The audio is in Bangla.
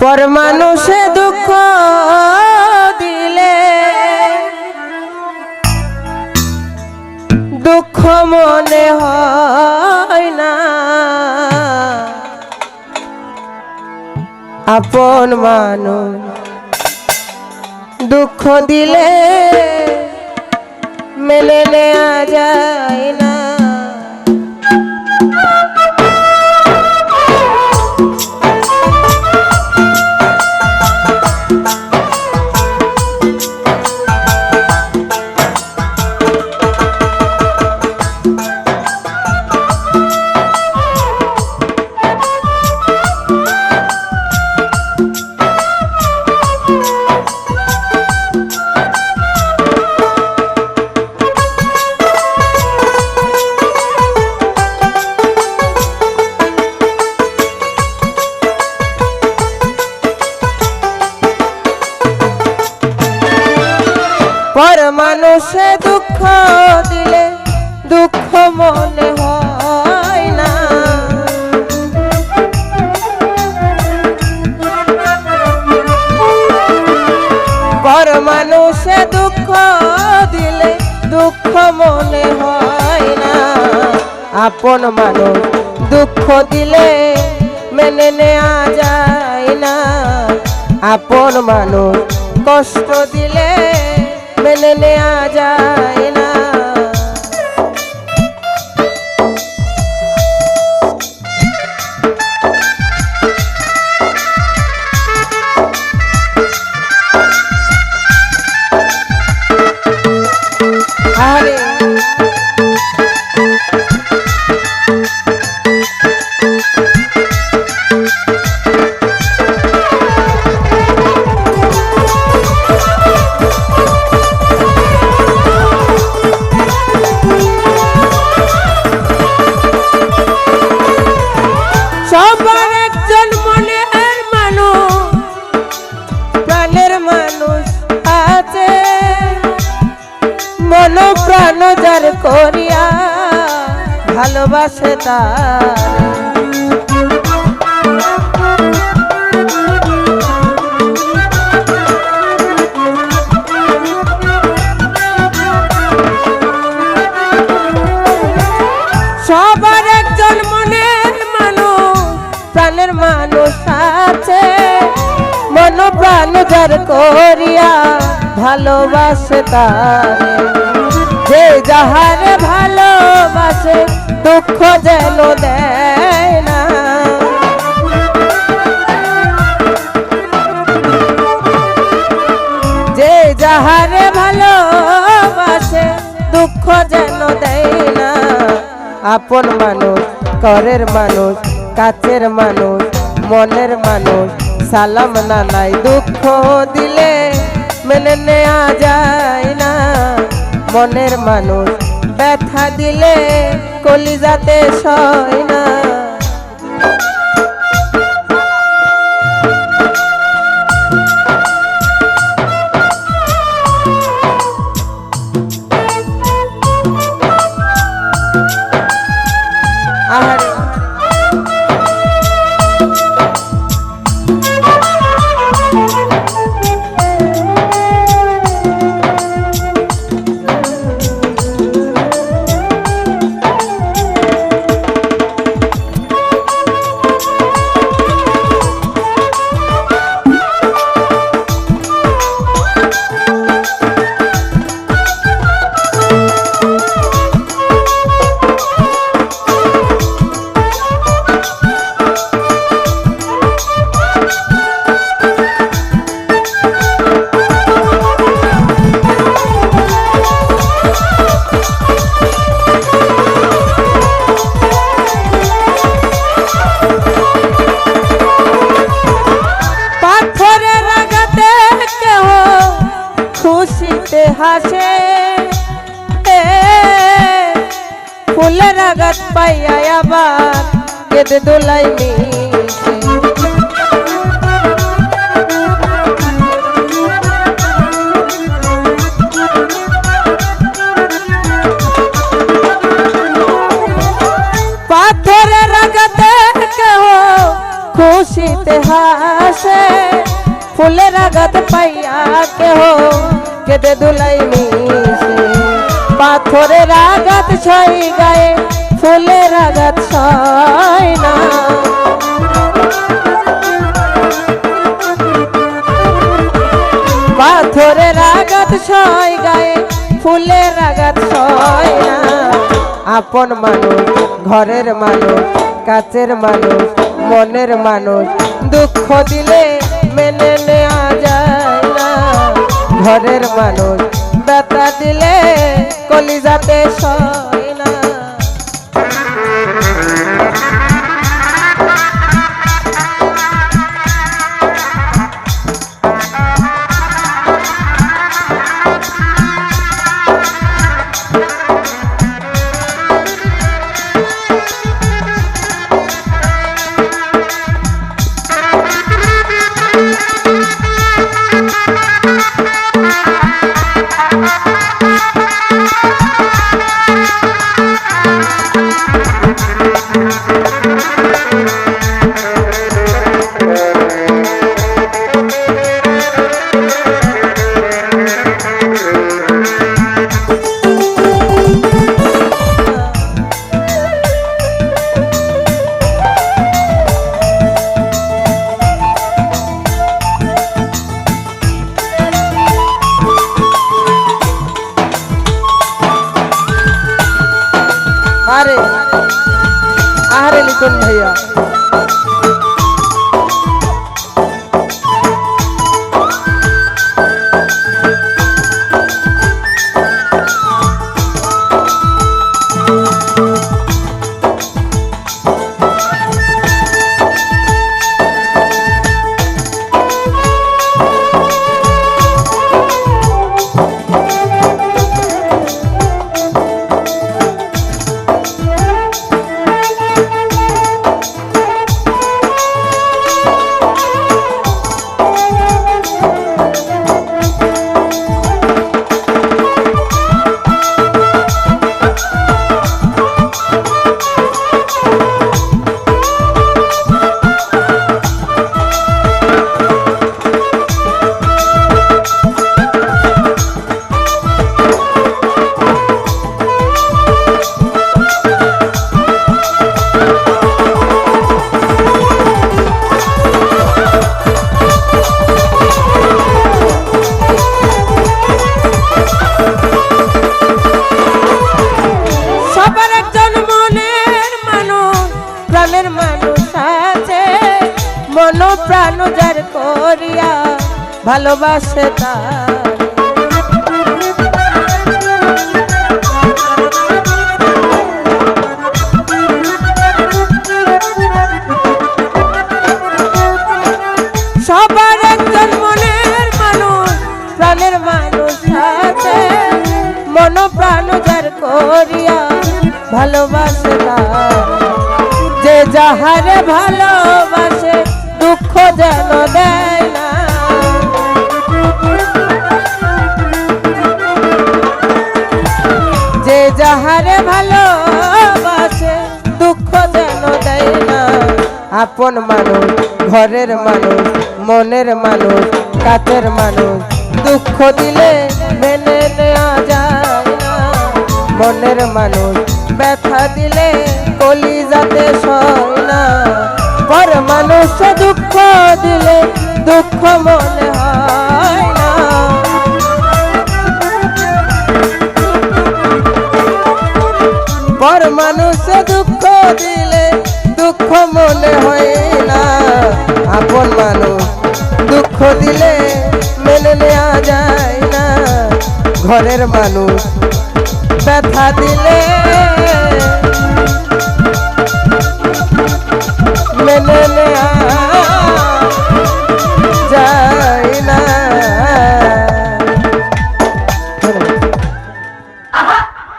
পর মানুষে দুঃখ দিলে দুঃখ মনে হয় না, আপন মানুষ দুঃখ দিলে মেনে নেওয়া যায় না। পর মানুষে দুঃখ দিলে দুঃখ মনে হয় না, পর মানুষে দুঃখ দিলে দুঃখ মনে হয় না, আপন মানুষ দুঃখ দিলে মেনে নেওয়া যায় না, আপন মানুষ কষ্ট দিলে মেনে নেওয়া যায় না। আরে সবার একজন মনের মানুষ প্রাণের মানুষ আছে, মন প্রাণ যার করিয়া ভালোবাসে তার, সবার একজন মনের মানুষ প্রাণের মানুষ আছে, মন প্রাণ যার করিয়া ভালোবাসে তারে, যে যাহারে ভালোবাসে দুঃখ যেন দেয় না, যে যাহারে ভালোবাসে দুঃখ যেন দেয় না, আপন মানুষ করের মানুষ কাছের মানুষ মনের মানুষ সালাম নানাই দুঃখ দিলে মেনে নেওয়া যায় না, মনের মানুষ ব্যথা দিলে কলিজাতে সয় না। আহারে খুশিতে হাসে ফুলের আঘাত পাইয়া আবার কেঁদে দোলাই মিশে, পাথরের আঘাতে কেহ খুশ খুশিতে হাসে, ফুলের আঘাত পাইয়া কেহ কেঁদে দুলাই মিশে। পাথরের আঘাত ছয় গায়ে, ফুলের আঘাত ছয় না। পাথরের আঘাত ছয় গায়ে, ফুলের আঘাত ছয় না। আপন মানুষ, ঘরের মানুষ, কাছের মানুষ, মনের মানুষ, দুঃখ দিলে মেনে নেওয়া যায় না। ঘরের মানুষ ব্যথা দিলে কলিজাতে সয় না। আরে আরে লিটন ভাইয়া, মন প্রাণ যার করিয়া ভালোবাসে তার। সবার একজন মনের মানুষ, প্রাণের মানুষ আছে, মন প্রাণ যার করিয়া ভালোবাসে তার। যে যাহারে ভালোবাসে দুঃখ যেন দেয় না। যে যাহারে ভালোবাসে দুঃখ যেন দেয় না। আপন মানুষ, ঘরের মানুষ, মনের মানুষ, কাছের মানুষ, দুঃখ দিলে মেনে নেওয়া যায় না। মনের মানুষ ব্যথা দিলে কলিজাতে সয় না। পর মানুষ দুঃখ দিলে দুঃখ মনে হয় না। পর মানুষ দুঃখ দিলে দুঃখ মনে হয় না। আপন মানুষ দুঃখ দিলে মেনে নেওয়া যায় না। ঘরের মানুষ ব্যথা দিলে